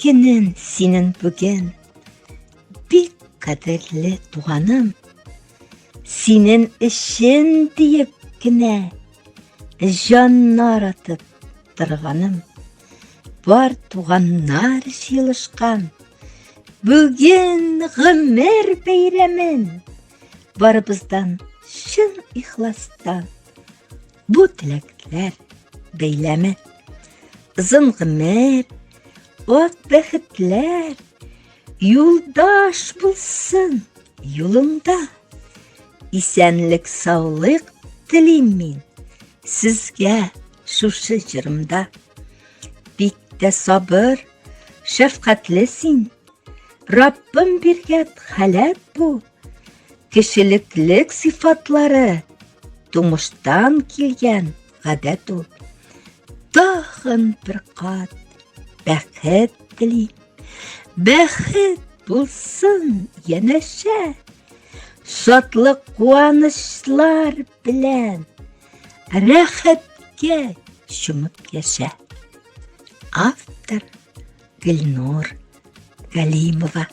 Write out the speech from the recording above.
Кенен синен бүген, бик кадерле туганым, синен ішен диеп кенә жаннар атып торганым. Бар туганнар җыелышкан, бүген гомер бәйрәмен, барыбыздан чын ихластан бу теләкләр бәйләме. Озын гомер, ак бәхетләр, юлдаш булсын юлыңда. Исәнлек, саулык телим мин сезгә шушы җырымда. Бик тә сабыр, шәфкатьле син, Раббым биргән халәт бу. Кешелеклек сыйфатлары тумыштан килгән гадәт ул. Тагын бер кат бәхет телим, бәхет булсын янәшә, шатлык, куанычлар белән рәхәткә чумып яшә. Автор Гөлнур Галимова.